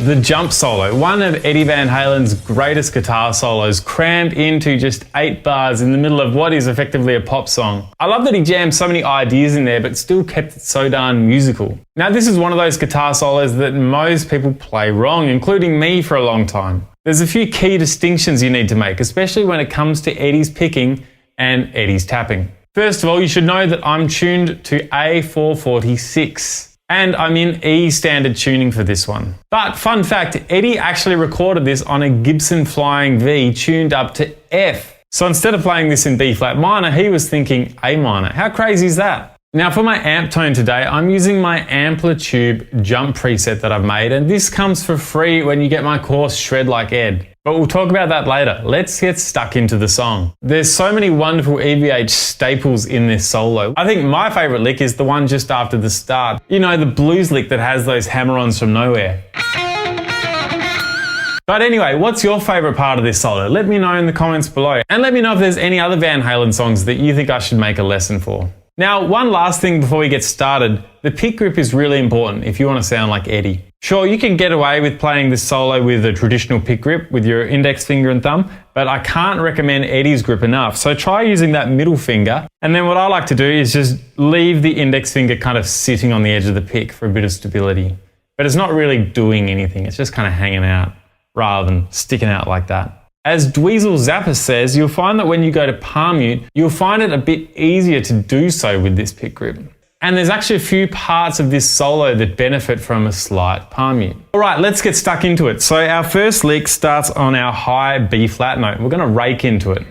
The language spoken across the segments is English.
The jump solo, one of Eddie Van Halen's greatest guitar solos, crammed into just 8 bars in the middle of what is effectively a pop song. I love that he jammed so many ideas in there, but still kept it so darn musical. Now, this is one of those guitar solos that most people play wrong, including me for a long time. There's a few key distinctions you need to make, especially when it comes to Eddie's picking and Eddie's tapping. First of all, you should know that I'm tuned to A446. And I'm in E standard tuning for this one. But fun fact, Eddie actually recorded this on a Gibson Flying V tuned up to F. So instead of playing this in B flat minor, he was thinking A minor. How crazy is that? Now for my amp tone today, I'm using my Amplitude jump preset that I've made, and this comes for free when you get my course Shred Like Ed. But we'll talk about that later. Let's get stuck into the song. There's so many wonderful EVH staples in this solo. I think my favorite lick is the one just after the start. You know, the blues lick that has those hammer-ons from nowhere. But anyway, what's your favorite part of this solo? Let me know in the comments below. And let me know if there's any other Van Halen songs that you think I should make a lesson for. Now, one last thing before we get started, the pick grip is really important if you want to sound like Eddie. Sure, you can get away with playing this solo with a traditional pick grip with your index finger and thumb, but I can't recommend Eddie's grip enough. So try using that middle finger, and then what I like to do is just leave the index finger kind of sitting on the edge of the pick for a bit of stability. But it's not really doing anything, it's just kind of hanging out rather than sticking out like that. As Dweezil Zappa says, you'll find that when you go to palm mute, you'll find it a bit easier to do so with this pick grip. And there's actually a few parts of this solo that benefit from a slight palm mute. All right, let's get stuck into it. So our first lick starts on our high B flat note. We're gonna rake into it.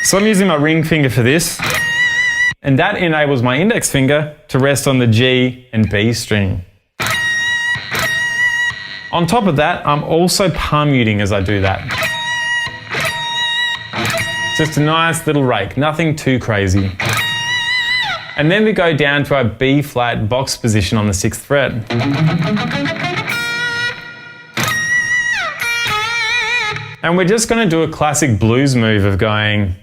So I'm using my ring finger for this, and that enables my index finger to rest on the G and B string. On top of that, I'm also palm muting as I do that. Just a nice little rake, nothing too crazy. And then we go down to our B flat box position on the 6th fret. And we're just going to do a classic blues move of going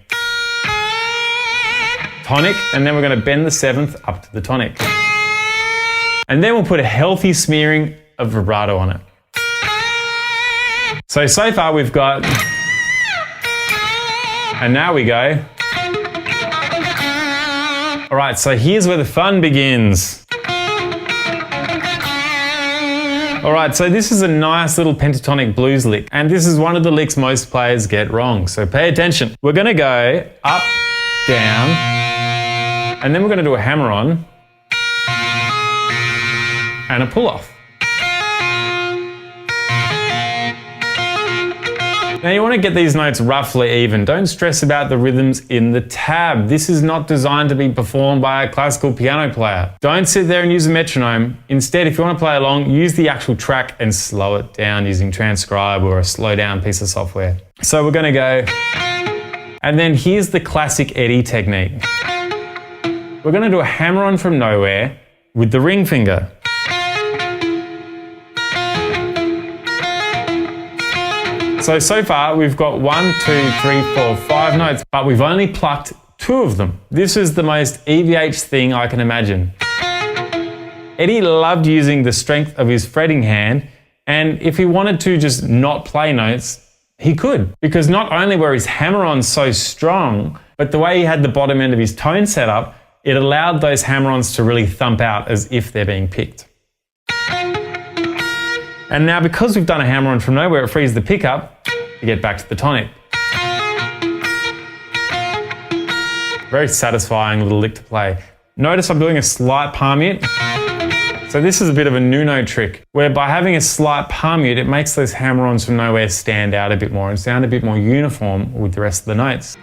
tonic, and then we're going to bend the 7th up to the tonic. And then we'll put a healthy smearing of vibrato on it. So far we've got, and now we go. All right, so here's where the fun begins. All right, so this is a nice little pentatonic blues lick, and this is one of the licks most players get wrong, so pay attention. We're gonna go up, down, and then we're gonna do a hammer-on and a pull-off. Now you want to get these notes roughly even. Don't stress about the rhythms in the tab. This is not designed to be performed by a classical piano player. Don't sit there and use a metronome. Instead, if you want to play along, use the actual track and slow it down using Transcribe or a slow down piece of software. So we're going to go, and then here's the classic Eddie technique. We're going to do a hammer-on from nowhere with the ring finger. So far we've got 1, 2, 3, 4, 5 notes, but we've only plucked 2 of them. This is the most EVH thing I can imagine. Eddie loved using the strength of his fretting hand, and if he wanted to just not play notes, he could. Because not only were his hammer-ons so strong, but the way he had the bottom end of his tone set up, it allowed those hammer-ons to really thump out as if they're being picked. And now because we've done a hammer-on from nowhere, it frees the pickup to get back to the tonic. Very satisfying little lick to play. Notice I'm doing a slight palm mute. So this is a bit of a Nuno trick, where by having a slight palm mute, it makes those hammer-ons from nowhere stand out a bit more and sound a bit more uniform with the rest of the notes.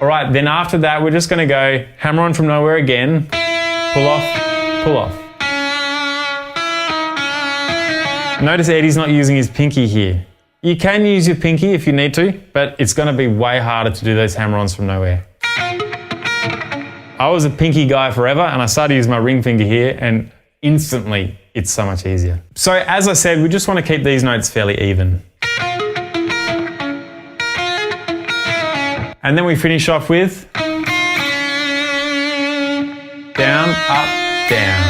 All right, then after that, we're just gonna go hammer on from nowhere again, pull off, pull off. Notice Eddie's not using his pinky here. You can use your pinky if you need to, but it's gonna be way harder to do those hammer-ons from nowhere. I was a pinky guy forever, and I started using my ring finger here, and instantly it's so much easier. So as I said, we just wanna keep these notes fairly even. And then we finish off with down, up, down.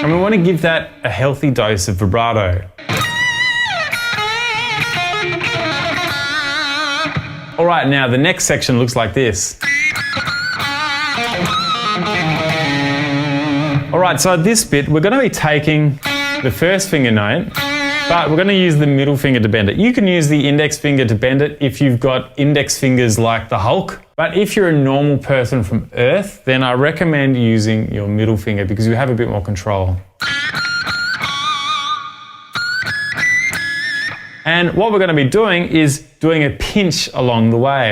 And we want to give that a healthy dose of vibrato. All right, now the next section looks like this. All right, so at this bit, we're going to be taking the first finger note, but we're going to use the middle finger to bend it. You can use the index finger to bend it if you've got index fingers like the Hulk. But if you're a normal person from Earth, then I recommend using your middle finger because you have a bit more control. And what we're going to be doing is doing a pinch along the way.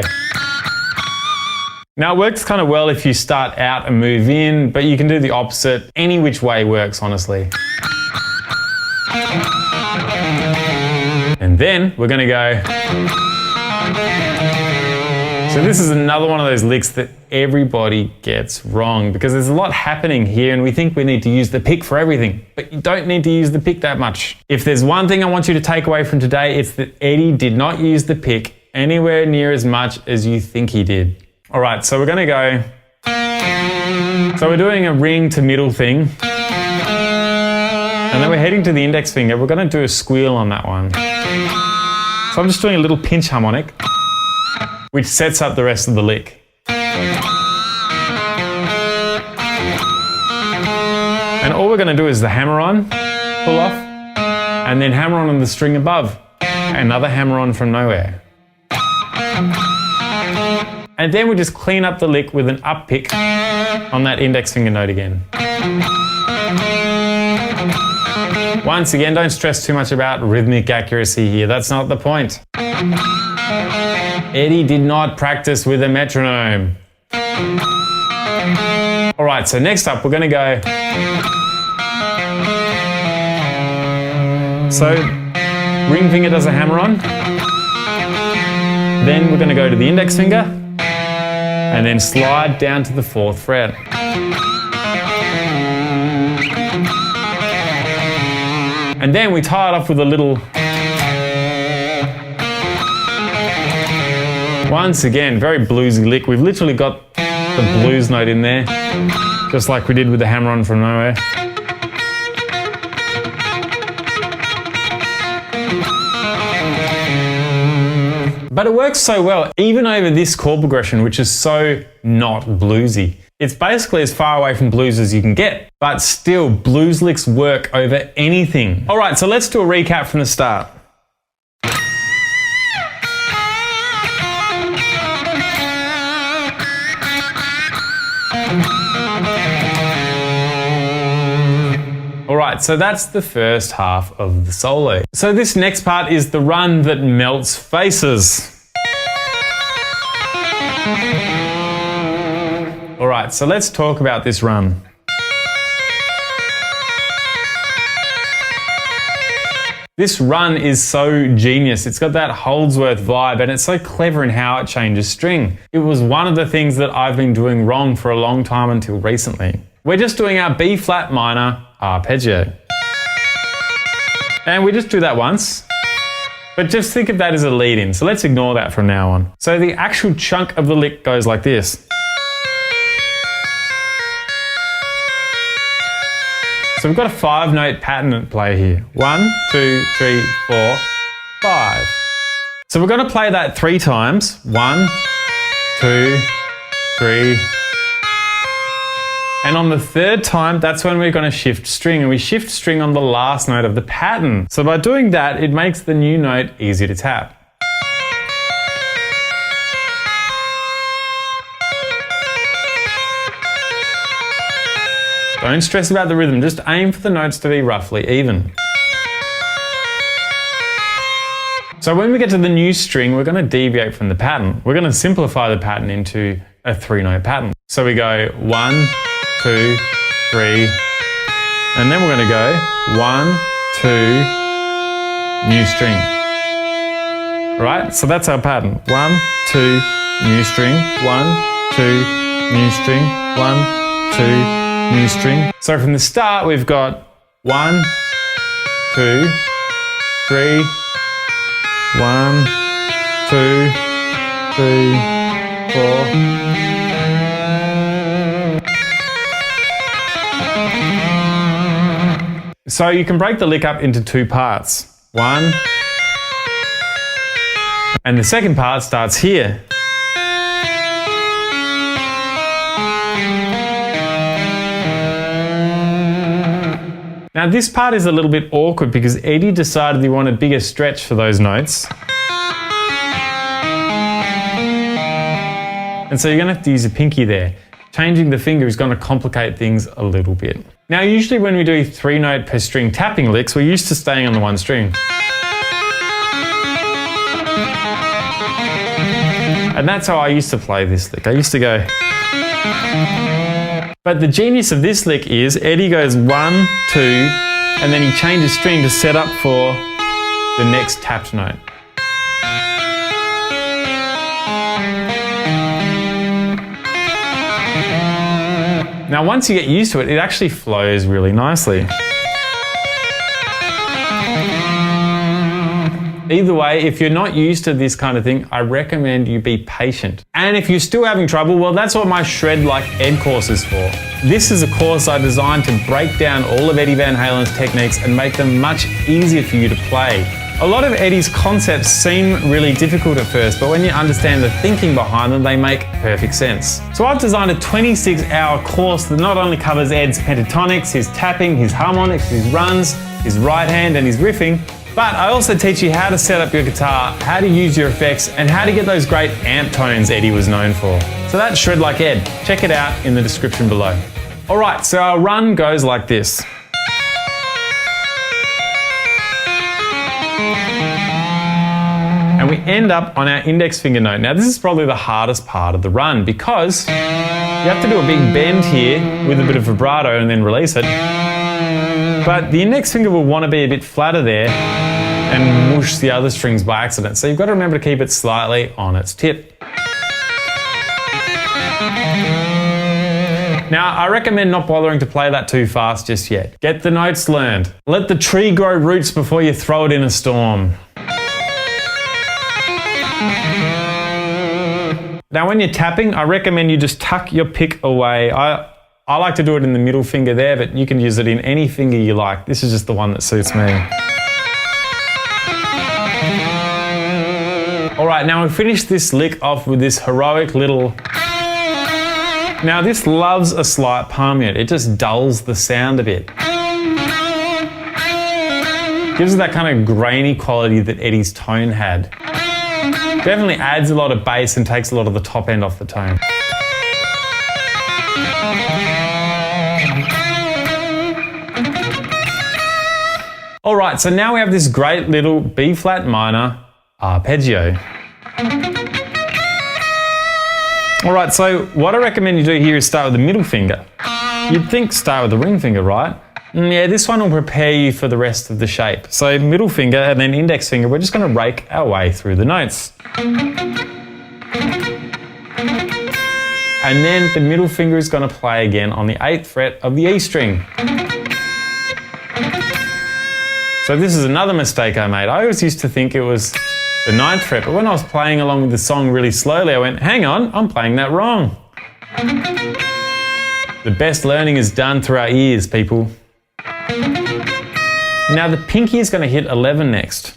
Now it works kind of well if you start out and move in, but you can do the opposite. Any which way works, honestly. And then we're going to go. So this is another one of those licks that everybody gets wrong because there's a lot happening here and we think we need to use the pick for everything, but you don't need to use the pick that much. If there's one thing I want you to take away from today, it's that Eddie did not use the pick anywhere near as much as you think he did. All right, so we're going to go. So we're doing a ring to middle thing. And then we're heading to the index finger. We're going to do a squeal on that one. So I'm just doing a little pinch harmonic, which sets up the rest of the lick. And all we're going to do is the hammer on, pull off, and then hammer on the string above. Another hammer on from nowhere. And then we just clean up the lick with an up pick on that index finger note again. Once again, don't stress too much about rhythmic accuracy here. That's not the point. Eddie did not practice with a metronome. All right, so next up, we're going to go. So, ring finger does a hammer on. Then we're going to go to the index finger. And then slide down to the 4th fret. And then we tie it off with a little. Once again, very bluesy lick. We've literally got the blues note in there, just like we did with the hammer on from nowhere. But it works so well, even over this chord progression, which is so not bluesy. It's basically as far away from blues as you can get, but still, blues licks work over anything. All right, so let's do a recap from the start. All right, so that's the first half of the solo. So this next part is the run that melts faces. All right, so let's talk about this run. This run is so genius. It's got that Holdsworth vibe and it's so clever in how it changes string. It was one of the things that I've been doing wrong for a long time until recently. We're just doing our B flat minor arpeggio. And we just do that once, but just think of that as a lead in. So let's ignore that from now on. So the actual chunk of the lick goes like this. So we've got a 5-note pattern at play here. 1, 2, 3, 4, 5. So we're going to play that 3 times. 1, 2, 3. And on the 3rd time, that's when we're going to shift string, and we shift string on the last note of the pattern. So by doing that, it makes the new note easy to tap. Don't stress about the rhythm, just aim for the notes to be roughly even. So when we get to the new string, we're going to deviate from the pattern. We're going to simplify the pattern into a 3-note pattern. So we go 1, 2, 3, and then we're going to go 1, 2, new string. Right? So that's our pattern. 1, 2, new string, 1, 2, new string, 1, 2, new string. So from the start, we've got 1, 2, 3, 1, 2, 3, 4. So you can break the lick up into two parts. One, and the second part starts here. Now this part is a little bit awkward because Eddie decided he wanted bigger stretch for those notes. And so you're going to have to use your pinky there. Changing the finger is going to complicate things a little bit. Now usually when we do 3-note per string tapping licks, we're used to staying on the one string. And that's how I used to play this lick. I used to go. But the genius of this lick is Eddie goes 1, 2, and then he changes string to set up for the next tapped note. Now once you get used to it, it actually flows really nicely. Either way, if you're not used to this kind of thing, I recommend you be patient. And if you're still having trouble, well, that's what my Shred Like Ed course is for. This is a course I designed to break down all of Eddie Van Halen's techniques and make them much easier for you to play. A lot of Eddie's concepts seem really difficult at first, but when you understand the thinking behind them, they make perfect sense. So I've designed a 26-hour course that not only covers Ed's pentatonics, his tapping, his harmonics, his runs, his right hand and his riffing, but I also teach you how to set up your guitar, how to use your effects, and how to get those great amp tones Eddie was known for. So that's Shred Like Ed. Check it out in the description below. All right, so our run goes like this. And we end up on our index finger note. Now this is probably the hardest part of the run because you have to do a big bend here with a bit of vibrato and then release it. But the index finger will want to be a bit flatter there and whoosh the other strings by accident. So you've got to remember to keep it slightly on its tip. Now, I recommend not bothering to play that too fast just yet. Get the notes learned. Let the tree grow roots before you throw it in a storm. Now, when you're tapping, I recommend you just tuck your pick away. I like to do it in the middle finger there, but you can use it in any finger you like. This is just the one that suits me. All right, now we finish this lick off with this heroic little... Now this loves a slight palm mute. It just dulls the sound a bit. Gives it that kind of grainy quality that Eddie's tone had. Definitely adds a lot of bass and takes a lot of the top end off the tone. All right, so now we have this great little B flat minor arpeggio. All right, so what I recommend you do here is start with the middle finger. You'd think start with the ring finger, right? Yeah, this one will prepare you for the rest of the shape. So middle finger and then index finger, we're just gonna rake our way through the notes. And then the middle finger is gonna play again on the 8th fret of the E string. So this is another mistake I made. I always used to think it was the 9th fret, but when I was playing along with the song really slowly, I went, hang on, I'm playing that wrong. The best learning is done through our ears, people. Now the pinky is going to hit 11 next.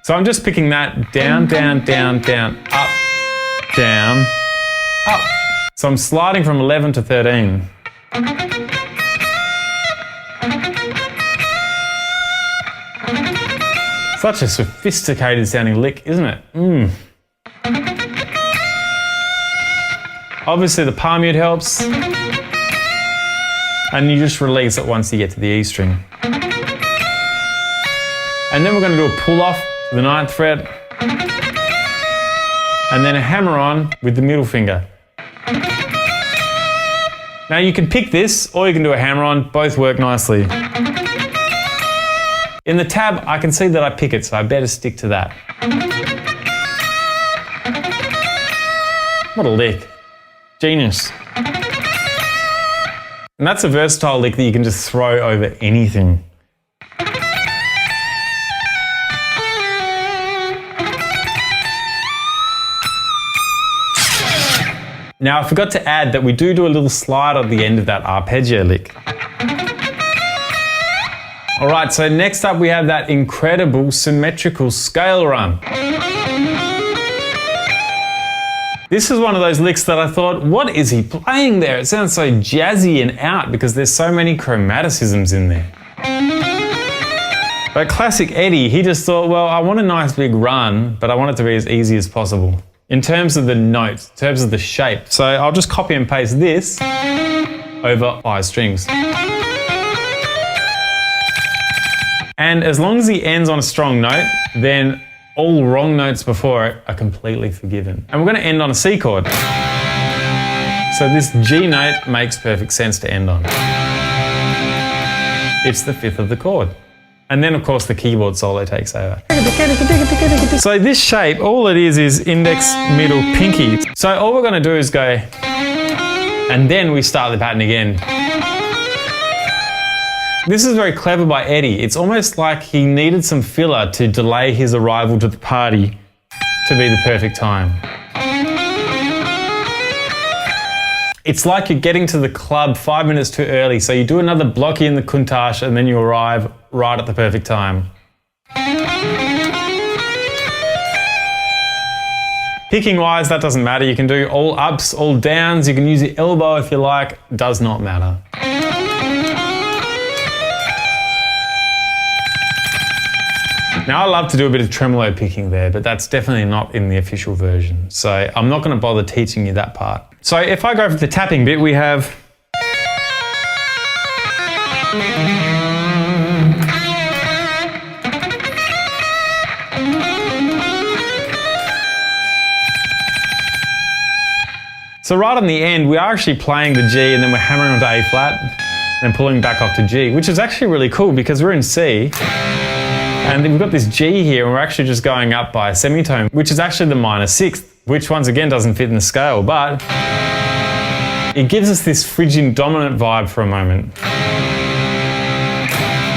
So I'm just picking that down, down, down, down, up, down, up. So I'm sliding from 11 to 13. Such a sophisticated sounding lick, isn't it? Obviously the palm mute helps. And you just release it once you get to the E string. And then we're going to do a pull off to the 9th fret. And then a hammer on with the middle finger. Now you can pick this or you can do a hammer on, both work nicely. In the tab, I can see that I pick it, so I better stick to that. What a lick. Genius. And that's a versatile lick that you can just throw over anything. Now I forgot to add that we do a little slide at the end of that arpeggio lick. Alright, so next up we have that incredible symmetrical scale run. This is one of those licks that I thought, what is he playing there? It sounds so jazzy and out because there's so many chromaticisms in there. But classic Eddie, he just thought, well, I want a nice big run, but I want it to be as easy as possible. In terms of the notes, in terms of the shape. So I'll just copy and paste this over 5 strings. And as long as he ends on a strong note, then all wrong notes before it are completely forgiven. And we're going to end on a C chord. So this G note makes perfect sense to end on. It's the 5th of the chord. And then of course the keyboard solo takes over. So this shape, all it is index, middle, pinky. So all we're going to do is go, and then we start the pattern again. This is very clever by Eddie. It's almost like he needed some filler to delay his arrival to the party to be the perfect time. It's like you're getting to the club 5 minutes too early, so you do another blocky in the countach and then you arrive right at the perfect time. Picking wise, that doesn't matter. You can do all ups, all downs. You can use your elbow if you like. Does not matter. Now I love to do a bit of tremolo picking there, but that's definitely not in the official version. So I'm not going to bother teaching you that part. So if I go for the tapping bit, we have... So right on the end, we are actually playing the G and then we're hammering onto A flat and then pulling back off to G, which is actually really cool because we're in C. And then we've got this G here and we're actually just going up by a semitone, which is actually the minor 6th, which once again doesn't fit in the scale, but it gives us this Phrygian dominant vibe for a moment.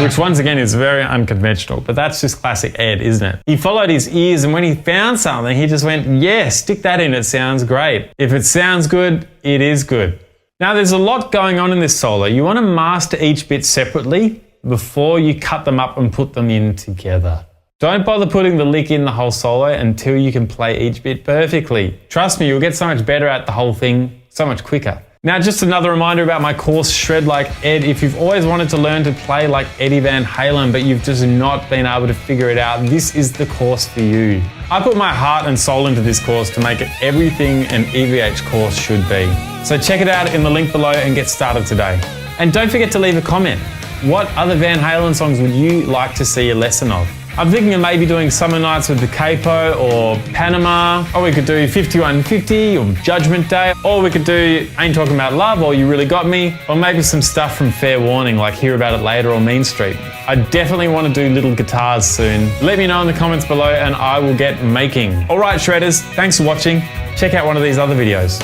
Which once again is very unconventional, but that's just classic Ed, isn't it? He followed his ears and when he found something, he just went, yeah, stick that in, it sounds great. If it sounds good, it is good. Now there's a lot going on in this solo. You want to master each bit separately before you cut them up and put them in together. Don't bother putting the lick in the whole solo until you can play each bit perfectly. Trust me, you'll get so much better at the whole thing so much quicker. Now just another reminder about my course, Shred Like Ed. If you've always wanted to learn to play like Eddie Van Halen, but you've just not been able to figure it out, this is the course for you. I put my heart and soul into this course to make it everything an EVH course should be. So check it out in the link below and get started today. And don't forget to leave a comment. What other Van Halen songs would you like to see a lesson of? I'm thinking of maybe doing Summer Nights with the Capo or Panama, or we could do 5150 or Judgment Day, or we could do Ain't Talking About Love or You Really Got Me, or maybe some stuff from Fair Warning like Hear About It Later or Mean Street. I definitely want to do little guitars soon. Let me know in the comments below and I will get making. Alright shredders, thanks for watching. Check out one of these other videos.